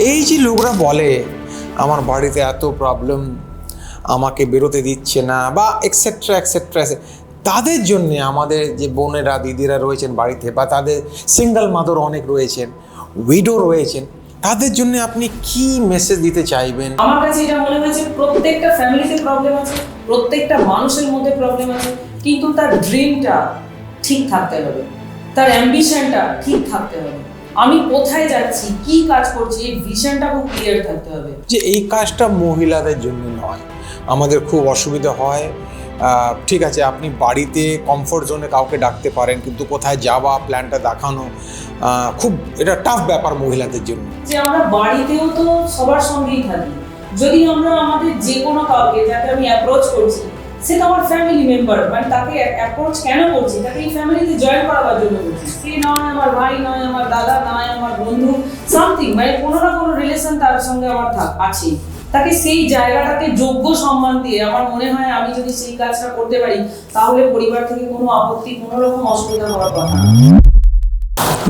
এই যে লোকরা বলে আমার বাড়িতে এত প্রবলেম, আমাকে বেরোতে দিচ্ছে না বা এক্সেট্রা এক্সেট্রা, তাদের জন্যে আমাদের যে বোনেরা দিদিরা রয়েছেন বাড়িতে, বা তাদের সিঙ্গেল মাদার অনেক রয়েছেন, উইডো রয়েছেন, তাদের জন্য আপনি কি মেসেজ দিতে চাইবেন? আমার কাছে এটা মনে হয়েছে প্রত্যেকটা ফ্যামিলিতে প্রবলেম আছে, প্রত্যেকটা মানুষের মধ্যে প্রবলেম আছে, কিন্তু তার ড্রিমটা ঠিক থাকতে হবে, তার অ্যাম্বিশনটা ঠিক থাকতে হবে। আমি কোথায় যাচ্ছি, কি কাজ করছি, এই ভিশনটা খুব ক্লিয়ার থাকতে হবে। যে এই কাজটা মহিলাদের জন্য নয়, আমাদের খুব অসুবিধা হয়। ঠিক আছে, আপনি বাড়িতে কমফোর্ট জোনে কাউকে ডাকতে পারেন, কিন্তু কোথায় যাওয়া, প্ল্যানটা দেখানো খুব এটা টাফ ব্যাপার মহিলাদের জন্য। যে আমরা বাড়িতেও তো সবার সঙ্গেই থাকি, যদি আমরা আমাদের যে কোনো কাউকে যাকে আমি অ্যাপ্রোচ করছি, সে তো আমার ফ্যামিলি মেম্বার, মানে তাকে অ্যাপ্রোচ কেন করছি, তাকে এই ফ্যামিলিতে জয়েন করাবার জন্য করছি। সে নয় আমার ভাই, নয় আমার দাদা, নয় আমার বন্ধু, সামথিং, মানে কোনো না কোনো রিলেশন তার সঙ্গে আমার আছে। তাকে সেই জায়গাটাকে যোগ্য সম্মান দিয়ে আমার মনে হয় আমি যদি সেই কাজটা করতে পারি, তাহলে পরিবার থেকে কোনো আপত্তি, কোনো রকম অসুবিধা হওয়ার কথা না।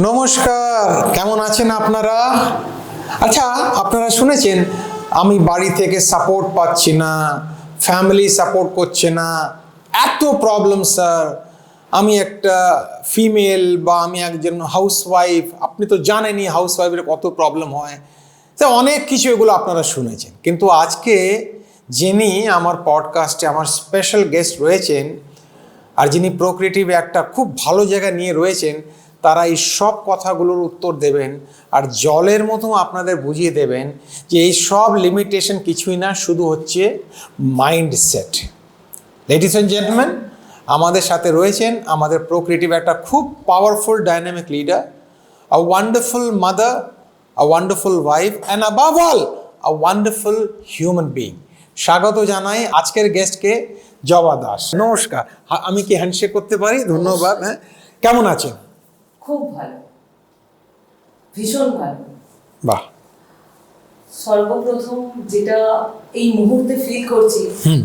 নমস্কার, কেমন আছেন আপনারা? আচ্ছা, আপনারা শুনেছেন আমি বাড়ি থেকে সাপোর্ট পাচ্ছি না, ফ্যামিলি সাপোর্ট করছে না, এত প্রবলেম স্যার। আমি একটা ফিমেল বা আমি একজন হাউসওয়াইফ, আপনি তো জানেনই হাউসওয়াইফের কত প্রবলেম হয়, তো অনেক কিছু এগুলো আপনারা শুনেছেন। কিন্তু আজকে যিনি আমার পডকাস্টে আমার স্পেশাল গেস্ট রয়েছেন, আর যিনি প্রোক্রিয়েটিভে একটা খুব ভালো জায়গা নিয়ে রয়েছেন, তারা এই সব কথাগুলোর উত্তর দেবেন আর জলের মতো আপনাদের বুঝিয়ে দেবেন যে এই সব লিমিটেশন কিছুই না, শুধু হচ্ছে মাইন্ডসেট। লেডিস অ্যান্ড জেন্টলম্যান, আমাদের সাথে রয়েছেন আমাদের প্রোক্রিয়েটিভ একটা খুব powerful dynamic leader, a wonderful mother, a wonderful wife, and above all a wonderful human being. স্বাগত জানাই আজকের গেস্টকে, জবা দাস। নমস্কার, আমি কি হ্যান্ডশেক করতে পারি? ধন্যবাদ। হ্যাঁ, কেমন আছেন? খুব ভালো, ভীষণ ভালো। বাহ। সর্বপ্রথম যেটা এই মুহূর্তে ফিল করছি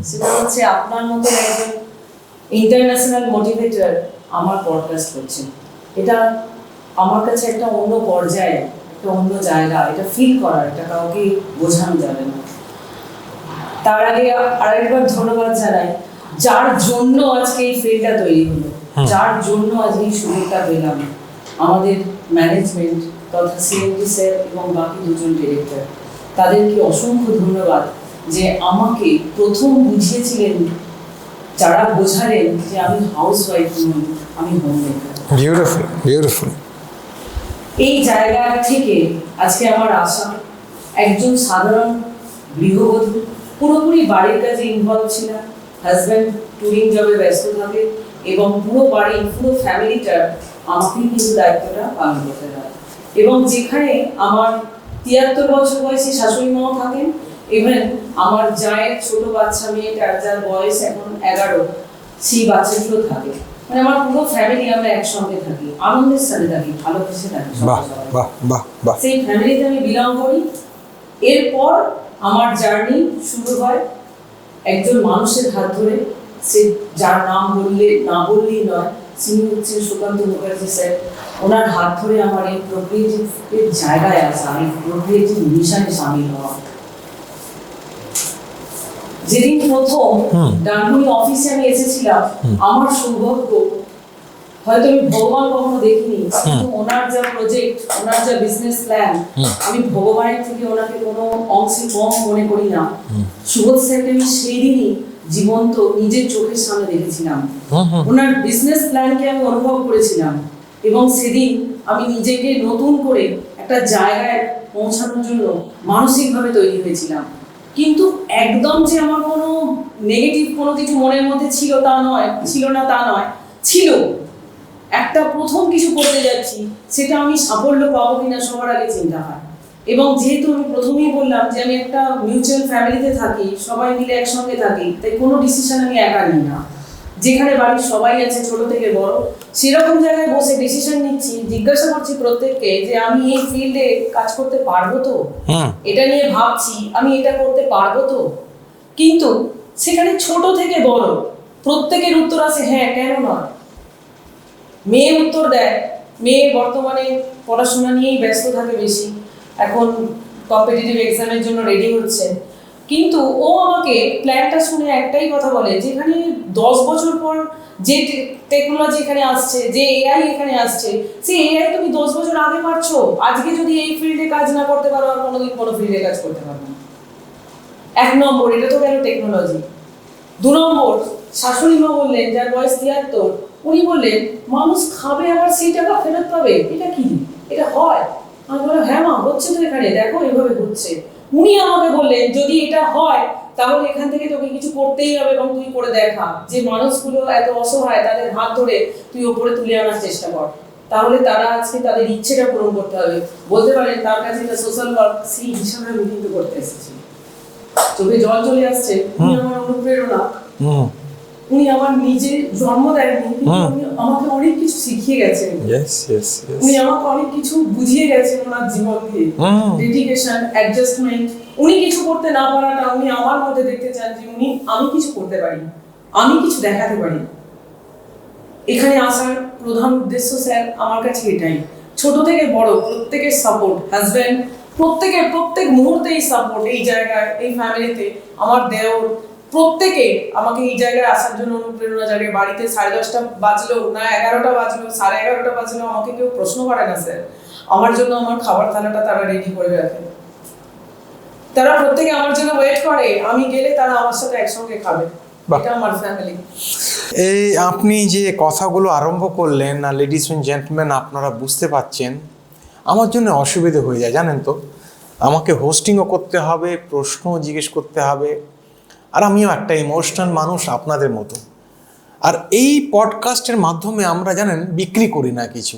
সেটা হচ্ছে আপনার মতো একজন ইন্টারন্যাশনাল মোটিভেটর আমার পডকাস্ট করছে। এটা আমার কাছে একটা অন্য পর্যায়ে, একটা অন্য জায়গা, এটা ফিল করা, এটা কাউকে বোঝানো যাবে না। তার আগে আরেকবার ধন্যবাদ জানাই যার জন্য আজকে এই ফিল্ডটা তৈরি হলো, যার জন্য আজকে এই সুযোগটা পেলাম, আমাদের ম্যানেজমেন্ট তথা সিএমডি স্যার এবং বাকি দুজন ডিরেক্টর। তাদেরকে অসংখ্য ধন্যবাদ যে আমাকে প্রথম বুঝিয়েছিলেন, যারা বোঝালেন যে আমি হাউস ওয়াইফ নই, আমি হোম মেকার। Beautiful, beautiful. এই জায়গা থেকে আজকে আমার আশা, একজন সাধারণ গৃহবধূ, পুরোপুরি বাড়ির কাজে ইনভলভ ছিলাম, হাজব্যান্ড ট্যুরিং জবে ব্যস্ত থাকে এবং পুরো বাড়ি, পুরো ফ্যামিলিটার আমাকেই কিন্তু দায়িত্বটা পালন করতে হয়। এবং যেখানে আমার 73 বছর বয়সী শাশুড়ি মাও থাকেন, ইভেন আমার জায়ের ছোট বাচ্চা মেয়েটার, যার বয়স এখন 11, সেই বাচ্চাগুলো থাকে, মানে আমার পুরো ফ্যামিলি আমরা একসঙ্গে থাকি, আনন্দের সাথে থাকি, ভালোবেসে থাকি। বাহ বাহ বাহ বাহ। সেই ফ্যামিলিতে আমি বিলং করি। এরপর আমার জার্নি শুরু হয় একজন মানুষের হাত ধরে, সে যার নাম না বললেই নয়, তিনি হচ্ছেন সুকান্ত মুখার্জি স্যার। ওনার হাত ধরে আমার এই প্রোক্রিয়েটিভের জায়গায় আসা, আমি প্রোক্রিয়েটিভ মিশনে সামিল হওয়া। যেদিন প্রথম ডানকুনি অফিসে আমি এসেছিলাম, আমার সৌভাগ্য, হয়তো আমি ভগবান কখনো দেখিনি, কিন্তু ওনার যা প্রজেক্ট, ওনার যা বিজনেস প্ল্যান, আমি ভগবানের থেকে ওনাকে কোনো অংশে কম মনে করি না। সুবোধ স্যারকে আমি সেই দিনই জীবন্ত নিজের চোখের সামনে দেখেছিলাম, ওনার বিজনেস প্ল্যানকে আমি অনুভব করেছিলাম, এবং সেদিন আমি নিজেকে নতুন করে একটা জায়গায় পৌঁছানোর জন্য মানসিকভাবে তৈরি হয়েছিলাম। কিন্তু একদম যে আমার কোনো নেগেটিভ কোনো কিছু মনের মধ্যে ছিল তা নয়, ছিল না তা নয়, ছিল। একটা প্রথম কিছু করতে যাচ্ছি, সেটা আমি সাফল্য পাবো কিনা সবার আগে চিন্তা হয়। এবং যেহেতু আমি প্রথমেই বললাম যে আমি একটা মিউচুয়াল ফ্যামিলিতে থাকি, সবাই মিলে একসঙ্গে থাকি, তাই কোনো ডিসিশন আমি একা নিই না। যেখানে বাড়ির সবাই আছে ছোট থেকে বড়, সেরকম জায়গায় বসে ডিসিশন নিচ্ছি, জিজ্ঞাসা করছি প্রত্যেককে যে আমি এই ফিল্ডে কাজ করতে পারবো তো, এটা নিয়ে ভাবছি আমি এটা করতে পারবো তো। কিন্তু সেখানে ছোট থেকে বড় প্রত্যেকের উত্তর আসে হ্যাঁ, কেন নয়। মেয়ে উত্তর দেয়, মেয়ে বর্তমানে পড়াশোনা নিয়েই ব্যস্ত থাকে বেশি, এখন কম্পিটিটিভ এক্সামের জন্য রেডি হচ্ছে, কিন্তু ও আমাকে প্ল্যানটা শুনে একটাই কথা বলে, যেখানে 10 বছর পর যে টেকনোলজি এখানে আসছে, যে এআই এখানে আসছে, সেই এআই তুমি 10 বছর আগে পারছো, আজকে যদি এই ফিল্ডে কাজ না করতে পারো আর কোনোদিন কোনো ফিল্ডে কাজ করতে পারবে না। 1 নম্বর এটা তো গেল টেকনোলজি। 2 নম্বর, শাশুড়ি মা বললেন, যার বয়স 73, উনি বললেন মানুষ খাবে আবার সেই টাকা ফেরত পাবে, এটা কি, এটা হয়? আমি বললাম হ্যাঁ মা, হচ্ছে তো এখানে, দেখো এভাবে হচ্ছে। উনি আমাকে বললেন যদি এটা হয় তাহলে এখান থেকে তোকে কিছু করতেই হবে এবং তুই করে দেখা, যে মানুষগুলো এত অসহায় তাদের হাত ধরে তুই ওপরে তুলে আনার চেষ্টা কর, তাহলে তারা আজকে তাদের ইচ্ছেটা পূরণ করতে হবে। বলতে পারেন তার কাছে এটা সোশ্যাল ওয়ার্ক, সেই হিসাবে আমি কিন্তু করতে এসেছি। চোখে জল চলে আসছে। উনি আমার অনুপ্রেরণা, উনি আমার নিজে জন্ম দেননি, উনি আমাকে অনেক কিছু শিখিয়ে গেছেন। উনি আমাকে অনেক কিছু বুঝিয়ে গেছেন ওনার জীবন দিয়ে, ডেডিকেশন, অ্যাডজাস্টমেন্ট। উনি কিছু করতে না পারাটা উনি আমার মধ্যে দেখতে চান যে আমি কিছু করতে পারি, আমি কিছু দেখাতে পারি। এখানে আসার প্রধান উদ্দেশ্য স্যার আমার কাছে এটাই। ছোট থেকে বড় প্রত্যেকের সাপোর্ট, হাজব্যান্ড প্রত্যেক মুহূর্তেই সাপোর্ট, এই জায়গায়, এই ফ্যামিলিতে আমার দেওর প্রত্যেকে আমাকে এই জায়গায় আসার জন্য অনুপ্রেরণা জাগে। বাড়িতে 10:30 বাজলো না 11টা বাজলো 11:30 বাজলো আমাকে কেউ প্রশ্ন করে না স্যার, আমার জন্য আমার খাবার থালাটা তারা রেডি করে রাখে। তারা প্রত্যেকে আমার জন্য ওয়েট করে, আমি গেলে তারা আমার সাথে একসঙ্গে খাবে। এটা আমার ফ্যামিলি। এই আপনি যে কথাগুলো আরম্ভ করলেন, লেডিস এন্ড জেন্টলম্যান, আপনারা বুঝতে পারছেন আমার জন্য অসুবিধে হয়ে যায়, জানেন তো। আমাকে হোস্টিংও করতে হবে, প্রশ্নও জিজ্ঞেস করতে হবে, আর আমিও একটা ইমোশনাল মানুষ আপনাদের মতো। আর এই পডকাস্টের মাধ্যমে আমরা জানেন বিক্রি করি না কিছু,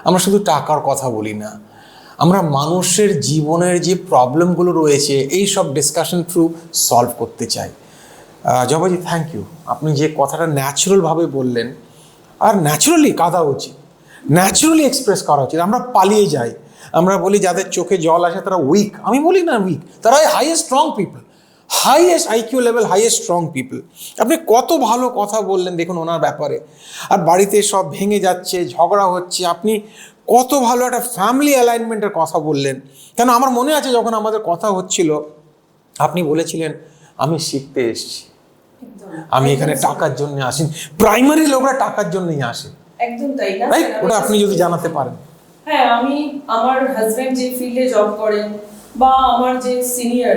আমরা শুধু টাকার কথা বলি না, আমরা মানুষের জীবনের যে প্রবলেমগুলো রয়েছে এই সব ডিসকাশন থ্রু সলভ করতে চাই। জবাজি, থ্যাংক ইউ। আপনি যে কথাটা ন্যাচারালভাবে বললেন, আর ন্যাচারালি কাঁদা উচিত, ন্যাচারালি এক্সপ্রেস করা উচিত। আমরা পালিয়ে যাই, আমরা বলি যাদের চোখে জল আসে তারা উইক। আমি বলি না উইক, তারা highest strong people, highest IQ level, highest strong people. আপনি কত ভালো কথা বললেন দেখুন ওনার ব্যাপারে। আর বাড়িতে সব ভেঙে যাচ্ছে, ঝগড়া হচ্ছে, আপনি কত ভালো একটা ফ্যামিলি অ্যালাইনমেন্টের কথা বললেন। কেন আমার মনে আছে যখন আমাদের কথা হচ্ছিল আপনি বলেছিলেন আমি শিখতে এসেছি, আমি এখানে টাকার জন্য আসি। প্রাইমারি লোকরা টাকার জন্যই আসে, একদম তাই না? রাইট? ওটা আপনি যদি জানাতে পারেন। হ্যাঁ, আমি আমার হাজব্যান্ড যে ফিল্ডে জব করেন, বা আমার যে সিনিয়র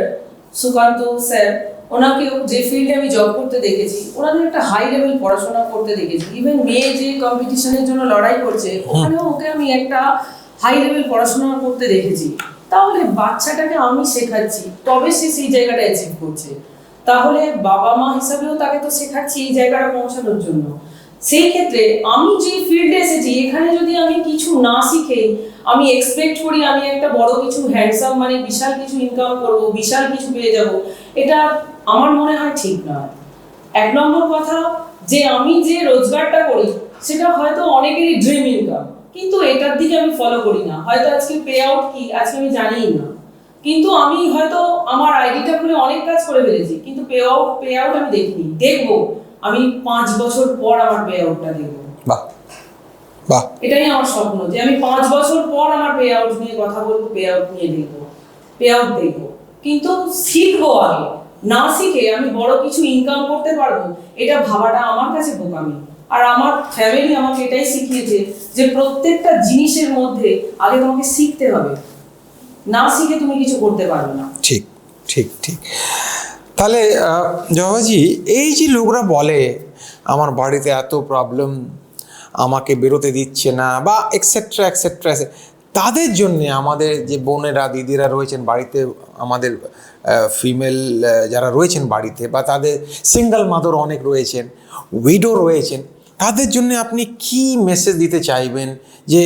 সুকান্ত স্যার, ওনাকেও যে ফিল্ডে আমি জব করতে দেখেছি, ওনাদের একটা হাই লেভেল পড়াশোনা করতে দেখেছি। ইভেন মেয়ে যে কম্পিটিশনের জন্য লড়াই করছে, ওখানেও ওকে আমি একটা হাই লেভেল পড়াশোনা করতে দেখেছি। তাহলে বাচ্চাটাকে আমি শেখাচ্ছি, তবে সে সেই জায়গাটা অ্যাচিভ করছে। তাহলে বাবা মা হিসাবেও তাকে তো শেখাচ্ছি এই জায়গাটা পৌঁছানোর জন্য। সেই ক্ষেত্রে আমি যে ফিল্ডে এসেছি, এখানে যদি আমি কিছু না শিখে আমি এক্সপেক্ট করি আমি একটা বড় কিছু হ্যান্ডসাম, মানে বিশাল কিছু ইনকাম করব, বিশাল কিছু পেয়ে যাব, এটা আমার মনে হয় ঠিক নয়। 1 নম্বর কথা, যে আমি যে রোজগারটা করি সেটা হয়তো অনেকেরই ড্রিম ইনকাম, কিন্তু এটার দিকে আমি ফলো করি না। হয়তো আজকে পে আউট কি আজকে আমি জানিই না, কিন্তু আমি হয়তো আমার আইডিটা খুলে অনেক কাজ করে ফেলেছি, কিন্তু পে আউট আমি দেখিনি। দেখবো আমি 5 বছর পর আমার পে আউটটা দেখবো। বাহ বাহ, এটাই আমার স্বপ্ন, যে আমি 5 বছর পর আমার পে আউট নিয়ে কথা বলবো, পে আউট নিয়ে দেখবো, পে আউট দেখবো। কিন্তু শিখবো আগে, না শিখে আমি বড় কিছু ইনকাম করতে পারবো এটা ভাবাটা আমার কাছে বোকামি। আর আমার ফ্যামিলি আমাকে এটাই শিখিয়েছে যে প্রত্যেকটা জিনিসের মধ্যে আগে তোমাকে শিখতে হবে, না শিখে তুমি কিছু করতে পারবে না। ঠিক ঠিক ঠিক। তাহলে জবাজি, এই যে লোকরা বলে আমার বাড়িতে এত প্রবলেম, আমাকে বেরোতে দিচ্ছে না, বা এক্সেট্রা এক্সেট্রা, তাদের জন্যে আমাদের যে বোনেরা দিদিরা রয়েছেন বাড়িতে, আমাদের ফিমেল যারা রয়েছেন বাড়িতে, বা তাদের সিঙ্গেল মাদার অনেক রয়েছেন, উইডো রয়েছেন, তাদের জন্য আপনি কি মেসেজ দিতে চাইবেন? যে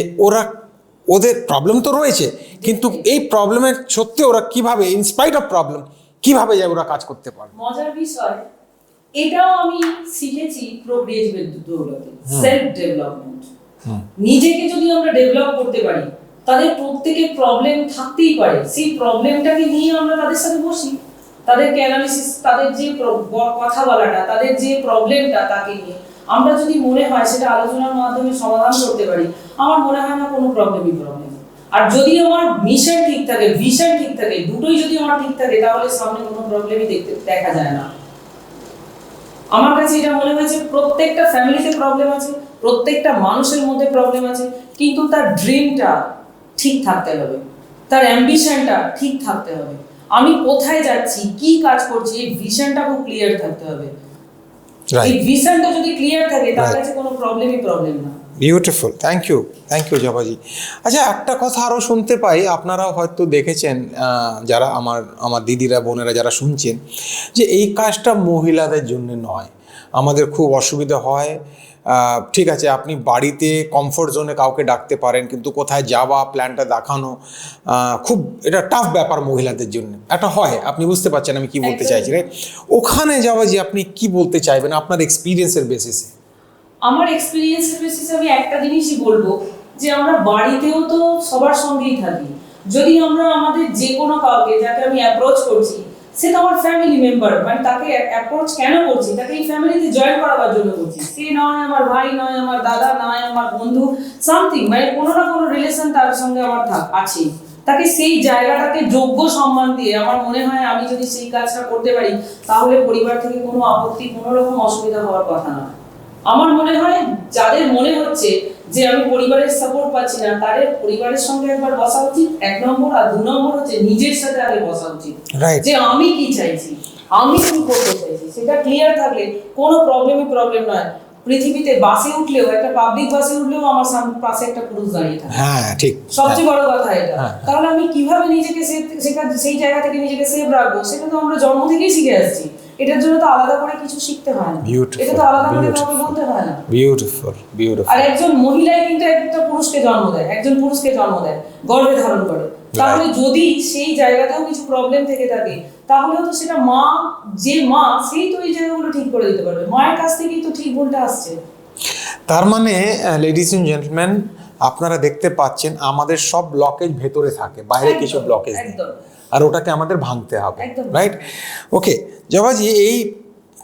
ওদের প্রবলেম তো রয়েছে, কিন্তু এই প্রবলেমের সত্ত্বেও ওরা কিভাবে, ইনস্পাইট অফ প্রবলেম, কিভাবে যায় ওরা কাজ করতে পারবে? মজার বিষয়, এটাও আমি শিখেছি প্রোগ্রেসিভ দৌলতে, সেলফ ডেভেলপমেন্ট। নিজেকে যদি আমরা ডেভেলপ করতে পারি, তাদের প্রত্যেকের প্রবলেম থাকতেই পারে, সেই প্রবলেমটাকে নিয়ে আমরা তাদের সাথে বসি, তাদেরকে অ্যানালিসিস, তাদের যে কথা বলাটা, তাদের যে প্রবলেমটা তাকে নিয়ে আমরা যদি মনে হয় সেটা আলোচনার মাধ্যমে সমাধান করতে পারি, আমার মনে হয় না কোনো প্রবলেম। আর যদি আমার মিশন ঠিক থাকে, ভিশন ঠিক থাকে, দুটোই যদি আমার ঠিক থাকে, তাহলে সামনে কোনো প্রবলেমই দেখা যায় না। আমার কাছে এটা মনে হয়েছে প্রত্যেকটা ফ্যামিলিতে প্রবলেম আছে, প্রত্যেকটা মানুষের মধ্যে প্রবলেম আছে, কিন্তু তার ড্রিমটা ঠিক থাকতে হবে, তার অ্যাম্বিশনটা ঠিক থাকতে হবে। আমি কোথায় যাচ্ছি, কি কাজ করছি, এই ভিশনটা খুব ক্লিয়ার থাকতে হবে। এই ভিশনটা যদি ক্লিয়ার থাকে, তার কাছে কোনো প্রবলেম না। বিউটিফুল, থ্যাংক ইউ জবাজি। আচ্ছা, একটা কথা আরও শুনতে পাই, আপনারাও হয়তো দেখেছেন, যারা আমার দিদিরা বোনেরা যারা শুনছেন, যে এই কাজটা মহিলাদের জন্য নয়, আমাদের খুব অসুবিধা হয়। ঠিক আছে, আপনি বাড়িতে কমফোর্ট জোনে কাউকে ডাকতে পারেন, কিন্তু কোথায় যাওয়া, প্ল্যানটা দেখানো খুব এটা টাফ ব্যাপার মহিলাদের জন্য একটা হয়। আপনি বুঝতে পারছেন আমি কি বলতে চাইছি, রাইট? ওখানে যাওয়া যে আপনি কি বলতে চাইবেন আপনার এক্সপিরিয়েন্সের বেসিসে? আমার এক্সপিরিয়েন্সের বেসিসে আমি একটা জিনিসই বলবো, যে আমরা বাড়িতেও তো সবার সঙ্গেই থাকি। যদি আমরা আমাদের যে কোনো কাউকে যাকে আমি অ্যাপ্রোচ করছি, সে তো আমার ফ্যামিলি মেম্বার, মানে তাকে অ্যাপ্রোচ কেন করছি, তাকে এই ফ্যামিলিতে জয়েন করাবার জন্য করছি। সে নয় আমার ভাই, নয় আমার দাদা, নয় আমার বন্ধু, সামথিং, মানে কোনো না কোনো রিলেশন তার সঙ্গে আমার আছে। তাকে সেই জায়গাটাকে যোগ্য সম্মান দিয়ে আমার মনে হয় আমি যদি সেই কাজটা করতে পারি, তাহলে পরিবার থেকে কোনো আপত্তি, কোনো রকম অসুবিধা হওয়ার কথা না। আমার মনে হয় যাদের মনে হচ্ছে যে আমি পরিবারের সাপোর্ট পাচ্ছি না, তাদের পরিবারের সঙ্গে একবার বসা উচিত, 1 নম্বর। আর 2 নম্বর হচ্ছে নিজের সাথে আগে বসা উচিত, যে আমি কি চাইছি, আমি কি করতে চাইছি, সেটা ক্লিয়ার থাকলে কোনো প্রবলেম নয়। পৃথিবীতে বাসে উঠলেও, একটা পাবলিক বাসে উঠলেও আমার পাশে একটা পুরুষ দাঁড়িয়ে থাকে। হ্যাঁ, ঠিক, সবচেয়ে বড় কথা এটা। তাহলে আমি কিভাবে নিজেকে সেই জায়গা থেকে নিজেকে সেভ রাখবো, সেটা তো আমরা জন্ম থেকেই শিখে আসছি। এটার জন্য তো আলাদা করে কিছু শিখতে হয় না, এটা তো আলাদা করে কাউকে বলতে হয় না। বিউটিফুল। আর একজন মহিলাই কিন্তু একটা পুরুষকে জন্ম দেয়, একজন পুরুষকে জন্ম দেয়, গর্ভে ধারণ করে। তাহলে যদি সেই জায়গাতেও কিছু প্রবলেম থেকে থাকে, তাহলেও তো সেটা যে মা সেই তো এই জায়গাগুলো ঠিক করে দিতে পারবে। মায়ের কাছ থেকেই তো ঠিক বলতে আসছে। তার মানে লেডিস এন্ড জেন্টলম্যান, আপনারা দেখতে পাচ্ছেন আমাদের সব ব্লকেজ ভেতরে থাকে, বাইরে কিছু ব্লকেজ নেই, আর ওটাকে আমাদের ভাঙতে হবে, রাইট? ওকে জবাজি, এই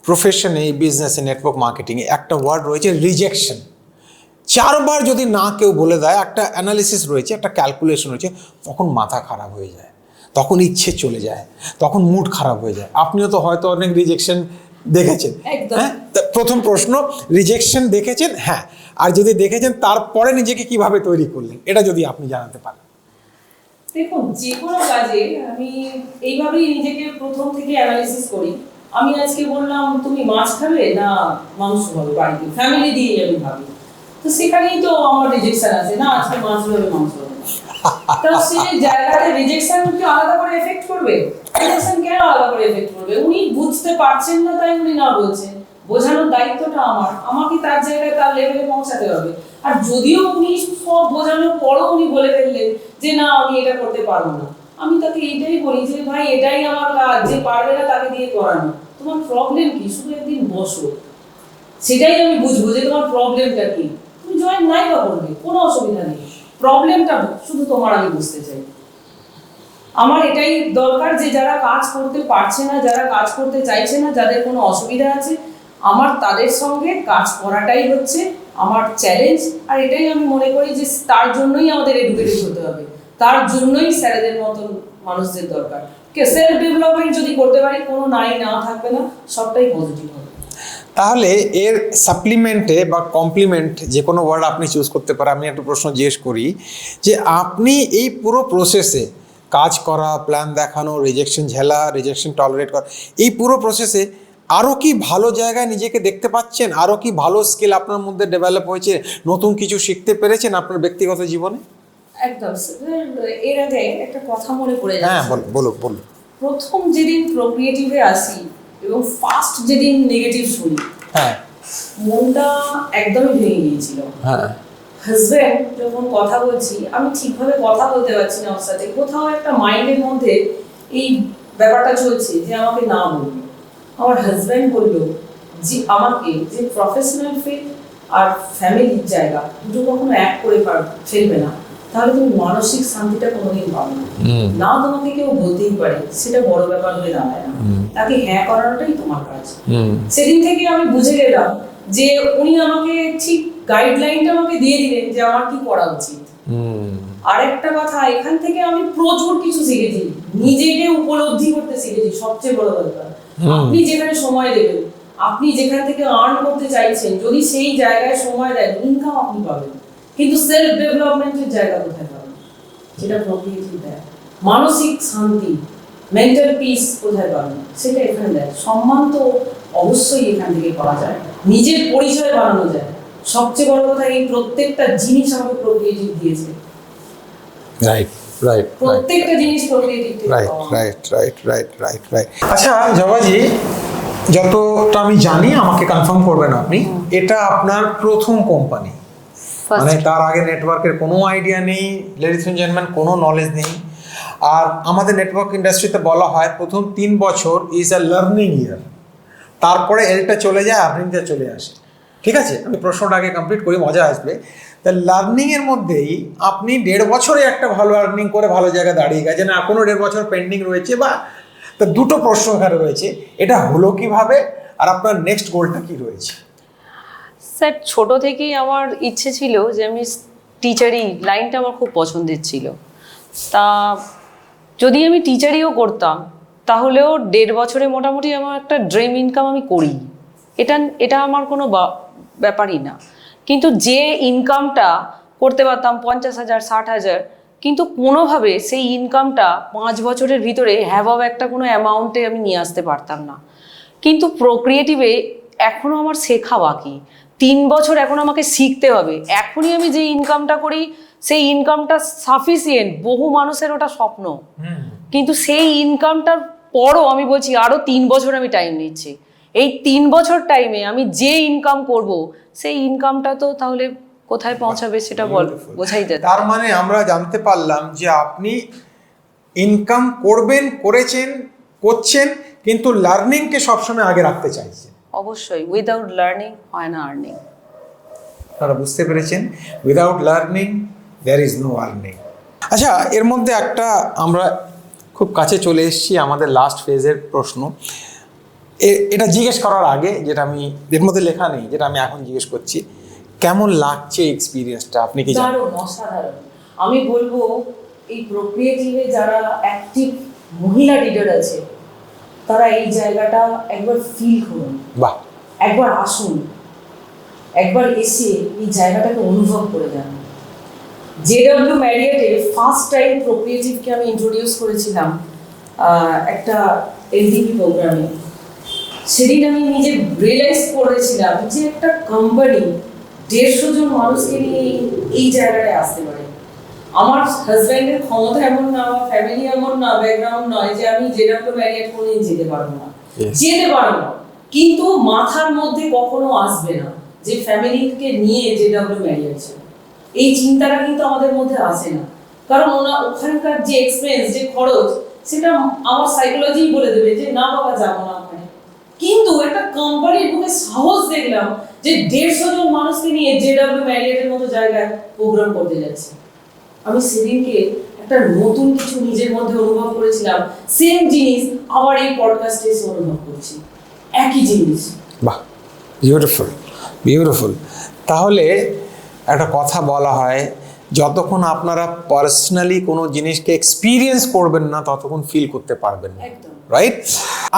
প্রফেশনে, এই বিজনেসে, নেটওয়ার্ক মার্কেটিংয়ে একটা ওয়ার্ড রয়েছে রিজেকশন। 4 বার যদি না কেউ বলে দেয়, একটা অ্যানালিসিস রয়েছে, একটা ক্যালকুলেশন রয়েছে, তখন মাথা খারাপ হয়ে যায়, তখন ইচ্ছে চলে যায়, তখন মুড খারাপ হয়ে যায়। আপনিও তো হয়তো অনেক রিজেকশন দেখেছেন, হ্যাঁ? প্রথম প্রশ্ন, রিজেকশন দেখেছেন? হ্যাঁ। আর যদি দেখেছেন, তারপরে নিজেকে কিভাবে তৈরি করলেন, এটা যদি আপনি জানাতে পারেন। দেখুন, যে কোনো কাজে আমি এইভাবেই নিজেকে প্রথম থেকে অ্যানালিসিস করি। আমি আজকে বললাম তুমি মাছ খাবে না মাংস খাবে, বাড়িতে ফ্যামিলি দিয়ে আমি ভাবি, তো সেখানেই তো আমার রিজেকশন আছে, না আজকে মাছ হবে মাংস হবে। তো সেই জায়গাতে রিজেকশন কি আলাদা করে এফেক্ট করবে? রিজেকশন কেন আলাদা করে এফেক্ট করবে? উনি বুঝতে পারছেন না, তাই উনি না বলছেন। বোঝানোর দায়িত্বটা আমাকে তার জায়গায়, তার লেভেলে পৌঁছাতে হবে। আর যদিও উনি সব বোঝানোর পরও উনি বলে ফেললেন যে না আমি এটা করতে পারবো না, আমি তাকে এইটাই বলি যে ভাই এটাই আমার কাজ, যে পারবে না তাকে দিয়ে করানো। তোমার প্রবলেম কি? শুধু একদিন বসো, সেটাই আমি বুঝবো যে তোমার প্রবলেমটা কি। তুমি জয়েন নাই বা করবে, কোনো অসুবিধা নেই, প্রবলেমটা শুধু তোমার আমি বুঝতে চাই। আমার এটাই দরকার যে যারা কাজ করতে পারছে না, যারা কাজ করতে চাইছে না, যাদের কোনো অসুবিধা আছে, আমার তাদের সঙ্গে কাজ করাটাই হচ্ছে আমার চ্যালেঞ্জ। আর এটাই আমি মনে করি যে তার জন্যই আমাদের এডুকেটেড হতে হবে, তার জন্যই স্যারেদের মতন মানুষদের দরকার। সেলফ ডেভেলপমেন্ট যদি করতে পারি, কোনো না থাকবে না, সবটাই পজিটিভ হবে। তাহলে এর সাপ্লিমেন্টে বা কমপ্লিমেন্ট যে কোনো ওয়ার্ড আপনি চুজ করতে পারেন। আমি একটা প্রশ্ন জিজ্ঞেস করি যে আপনি এই পুরো প্রসেসে কাজ করা, প্ল্যান দেখানো, রিজেকশন ঝেলা, রিজেকশন টলারেট করা, এই পুরো প্রসেসে আরও কি ভালো জায়গায় নিজেকে দেখতে পাচ্ছেন? আরও কি ভালো স্কিল আপনার মধ্যে ডেভেলপ হয়েছে? নতুন কিছু শিখতে পেরেছেন আপনার ব্যক্তিগত জীবনে? একদম। এর আগে একটা কথা মনে পড়ে যাচ্ছে। হ্যাঁ, বলো। প্রথম যেদিন প্রোক্রিয়েটিভে আসি এবং ফার্স্ট যেদিন নেগেটিভ শুনি, হ্যাঁ, মনটা একদমই ভেঙে গিয়েছিল। হ্যাঁ, হাজব্যান্ড যখন কথা বলছি, আমি ঠিকভাবে কথা বলতে পারছি না ওর সাথে, কোথাও একটা মাইন্ডের মধ্যে এই ব্যাপারটা চলছে যে আমাকে না বলবে। আমার হাজব্যান্ড বললো যে আমাকে যে প্রফেশনাল ফিল্ড আর ফ্যামিলির জায়গা দুটো কখনো এক করে ফেলবে না, তাহলে তুমি মানসিক শান্তিটা কোনোদিন পাবে না। না তোমাকে কেউ বলতেই পারে, সেটা বড় ব্যাপার হয়ে দাঁড়ায় না, তাকে হ্যাঁ করানোটাই তোমার কাজ। সেদিন থেকে আমি বুঝে গেলাম যে উনি আমাকে ঠিক গাইডলাইনটা আমাকে দিয়ে দিলেন যে আমার কি করা উচিত। আরেকটা কথা, এখান থেকে আমি প্রচুর কিছু শিখেছি, নিজেকে উপলব্ধি করতে শিখেছি, সবচেয়ে বড় কথা। আপনি যেখানে সময় দেবেন, আপনি যেখান থেকে আর্ন করতে চাইছেন, যদি সেই জায়গায় সময় দেন, ইনকাম আপনি পাবেন, কিন্তু সেলফ ডেভেলপমেন্টের জায়গা কোথায় পাবেন? যেটা প্রকৃতি দেয়, মানসিক শান্তি, মেন্টাল পিস কোথায় পাবেন? সেটা এখানে দেয়। সম্মান তো অবশ্যই এখান থেকে পাওয়া যায়, নিজের পরিচয় বানানো যায়। সবচেয়ে বড় কথা, এই প্রত্যেকটা জিনিস আমাকে প্রকৃতি দিয়েছে। রাইট রাইট প্রত্যেকটা জিনিস প্রকৃতি থেকে রাইট পাওয়া। Right right right right right. আচ্ছা জবাজি, যতটা আমি জানি, আমাকে কনফার্ম করবেন আপনি, এটা আপনার প্রথম কোম্পানি, মানে তার আগে নেটওয়ার্কের কোনো আইডিয়া নেই, লেডিস এন্ড জেন্টলম্যান, কোনো নলেজ নেই। আর আমাদের নেটওয়ার্ক ইন্ডাস্ট্রিতে বলা হয় প্রথম 3 বছর ইজ আ লার্নিং ইয়ার, তারপরে এলটা চলে যায়, আর্নিংটা চলে আসে। ঠিক আছে, আমি প্রশ্নটা আগে কমপ্লিট করি, মজা আসবে। তা লার্নিংয়ের মধ্যেই আপনি 1.5 বছরে একটা ভালো আর্নিং করে ভালো জায়গায় দাঁড়িয়ে গেছেন, এখনও 1.5 বছর পেন্ডিং রয়েছে, বা তা দুটো প্রশ্ন এখানে রয়েছে, এটা হলো কিভাবে, আর আপনার নেক্সট গোলটা কি রয়েছে? স্যার, ছোট থেকেই আমার ইচ্ছে ছিল যে আমি টিচারই লাইনটা আমার খুব পছন্দের ছিল। তা যদি আমি টিচারিও করতাম, তাহলেও 1.5 বছরে মোটামুটি আমার একটা ড্রিম ইনকাম আমি করি, এটা আমার কোনো ব্যাপারই না। কিন্তু যে ইনকামটা করতে পারতাম 50,000 60,000, কিন্তু কোনোভাবে সেই ইনকামটা 5 বছরের ভিতরে হ্যাভ একটা কোনো অ্যামাউন্টে আমি নিয়ে আসতে পারতাম না। কিন্তু প্রোক্রিয়েটিভে এখনও আমার শেখা বাকি, 3 বছর এখন আমাকে শিখতে হবে। এখনই আমি যে ইনকামটা করি, সেই ইনকামটা সাফিসিয়েন্ট, বহু মানুষের ওটা স্বপ্ন, কিন্তু সেই ইনকামটার পরও আমি বলছি আরও 3 বছর আমি টাইম নিচ্ছি। এই 3 বছর টাইমে আমি যে ইনকাম করব, সেই ইনকামটা তো তাহলে কোথায় পৌঁছাবে সেটা বোঝাই যায়। তার মানে আমরা জানতে পারলাম যে আপনি ইনকাম করছেন, কিন্তু লার্নিংকে সবসময় আগে রাখতে চাইছেন। অবশ্যই, উইদাউট লার্নিং হয় না আর্নিং। আপনারা বুঝতে পেরেছেন, without learning there is no earning. আচ্ছা, এর মধ্যে একটা আমরা খুব কাছে চলে এসেছি আমাদের লাস্ট ফেজের প্রশ্ন। এটা জিজ্ঞেস করার আগে, যেটা আমি এর মধ্যে লেখা নেই, যেটা আমি এখন জিজ্ঞেস করছি, কেমন লাগছে এক্সপিরিয়েন্সটা, আপনি কি জানেন? দারুণ, অসাধারণ। আমি বলবো এই প্রক্রিয়েটিভে যারা অ্যাক্টিভ মহিলা লিডার আছে, তারা এই জায়গাটা একবার ফিল করুন, বাহ, একবার আসুন, একবার এসে এই জায়গাটাকে অনুভব করে যান। জেডব্লিউ ম্যারিয়েটে ফার্স্ট টাইম প্রক্রিয়েটিভকে আমি ইন্ট্রোডিউস করেছিলাম একটা এলডিপি প্রোগ্রামে। সেদিন আমি নিজে রিয়েলাইজ করেছিলাম যে একটা কোম্পানি 150 জন মানুষকে নিয়ে এই জায়গাটায় আসতে পারে। আমার হাজব্যান্ডের ক্ষমতা এমন না, আমার ফ্যামিলি এমন না, ব্যাকগ্রাউন্ড নয় যে আমি জেডব্লিউ ম্যারিয়েট কোনোদিন যেতে পারবো না, যেতে পারবো, কিন্তু মাথার মধ্যে কখনো আসবে না যে ফ্যামিলিকে নিয়ে জেডব্লিউ ম্যারিয়েট ছিল। এই চিন্তাটা কিন্তু আমাদের মধ্যে আসে না, কারণ ওখানকার যে এক্সপেন্স, যে খরচ, সেটা আমার সাইকোলজি বলে দেবে যে না বাবা, যাবো না ওখানে। কিন্তু একটা কোম্পানির বুকে সাহস দেখলাম যে 150 জন মানুষকে নিয়ে জেডব্লিউ ম্যারিয়েটের মতো জায়গায় প্রোগ্রাম করতে যাচ্ছে। আমি সেদিনকে একটা নতুন কিছু নিজের মধ্যে অনুভব করেছিলাম। সেম জিনিস আবার এই পডকাস্টে এসে অনুভব করছি, একই জিনিস। বাহ, বিউটিফুল বিউটিফুল। তাহলে একটা কথা বলা হয়, যতক্ষণ আপনারা পার্সোনালি কোনো জিনিসকে এক্সপিরিয়েন্স করবেন না, ততক্ষণ ফিল করতে পারবেন না, একদম রাইট?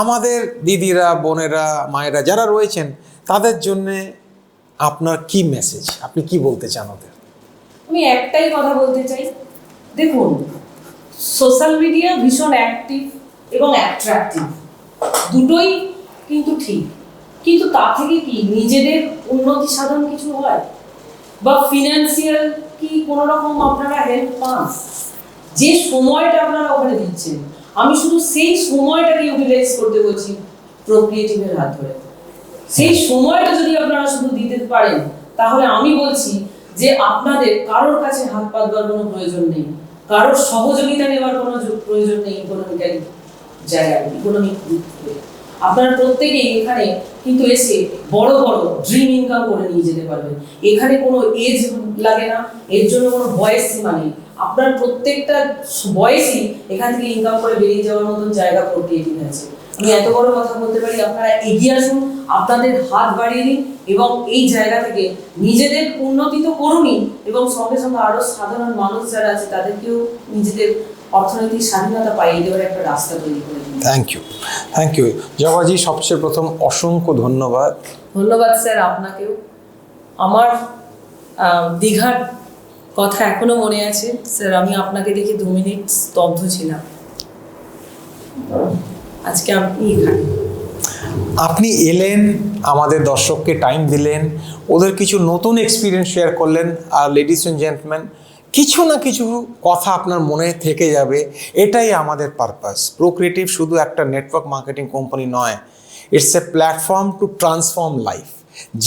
আমাদের দিদিরা, বোনেরা, মায়েরা যারা রয়েছেন, তাদের জন্যে আপনার কি মেসেজ, আপনি কি বলতে চান ওদের? আমি একটাই কথা বলতে চাই, দেখুন, সোশ্যাল মিডিয়া ভীষণ অ্যাক্টিভ এবং অ্যাট্রাকটিভ, দুটোই কিন্তু ঠিক, কিন্তু তা থেকে কি নিজেদের উন্নতি সাধন কিছু হয়, বা ফিনান্সিয়াল কি কোনো রকম আপনারা হেল্প পান? যে সময়টা আপনারা ওখানে দিচ্ছেন, আমি শুধু সেই সময়টাকে ইউটিলাইজ করতে বলছি প্রক্রিয়েটিভের হাত ধরে। সেই সময়টা যদি আপনারা শুধু দিতে পারেন, তাহলে আমি বলছি যে আপনাদের কারোর কাছে হাত পাতবার কোনো প্রয়োজন নেই, কারোর সহযোগিতা নেওয়ার কোনো প্রয়োজন নেই। ইকোনমিক্যাল জায়গায়, ইকোনমিক দিক থেকে আপনারা প্রত্যেকেই এখানে কিন্তু এসে বড় বড় ড্রিম ইনকাম করে নিয়ে যেতে পারবেন। এখানে কোনো এজ লাগে না, এর জন্য কোনো বয়স সীমা নেই। আপনার প্রত্যেকটা বয়সই এখান থেকে ইনকাম করে বেরিয়ে যাওয়ার মতন জায়গা প্রক্রিয়েটিভ আছে। আমি এত বড় কথা বলতে পারি, আপনারা এগিয়ে আসুন, আপনাদের হাত বাড়িয়ে দিন এবং এই জায়গা থেকে নিজেদের উন্নতি তো করুনই এবং সঙ্গে সঙ্গে আরো সাধারণ মানুষ যারা আছে তাদেরকেও নিজেদের অর্থনৈতিক স্বাধীনতা পাইয়ে দেওয়ার একটা রাস্তা তৈরি করে দিন। থ্যাংক ইউ জবাজি, সবচেয়ে প্রথম অসংখ্য ধন্যবাদ। ধন্যবাদ স্যার আপনাকেও। আমার দীঘার কথা এখনো মনে আছে স্যার, আমি আপনাকে দেখে 2 মিনিট স্তব্ধ ছিলাম। আজকে আপনি এখানে, আপনি এলেন, আমাদের দর্শককে টাইম দিলেন, ওদের কিছু নতুন এক্সপিরিয়েন্স শেয়ার করলেন। আর লেডিস অ্যান্ড জেন্টলম্যান, কিছু না কিছু কথা আপনার মনে থেকে যাবে, এটাই আমাদের পারপাস। প্রোক্রিয়েটিভ শুধু একটা নেটওয়ার্ক মার্কেটিং কোম্পানি নয়, it's a platform to transform life.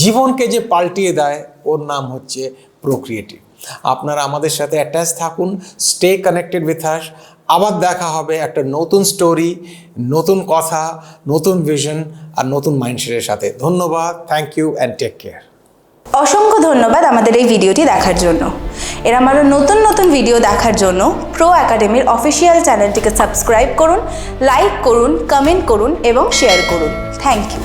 জীবনকে যে পাল্টিয়ে দেয় ওর নাম হচ্ছে প্রোক্রিয়েটিভ। আপনারা আমাদের সাথে অ্যাটাচ থাকুন, স্টে কানেক্টেড উইথ আস। আবার দেখা হবে একটা নতুন স্টোরি, নতুন কথা, নতুন ভিশন আর নতুন মাইন্ডসেটের সাথে। ধন্যবাদ, thank you and take care. অসংখ্য ধন্যবাদ আমাদের এই ভিডিওটি দেখার জন্য। এরকম আরও নতুন নতুন ভিডিও দেখার জন্য প্রো একাডেমির অফিসিয়াল চ্যানেলটিকে সাবস্ক্রাইব করুন, লাইক করুন, কমেন্ট করুন এবং শেয়ার করুন। Thank you.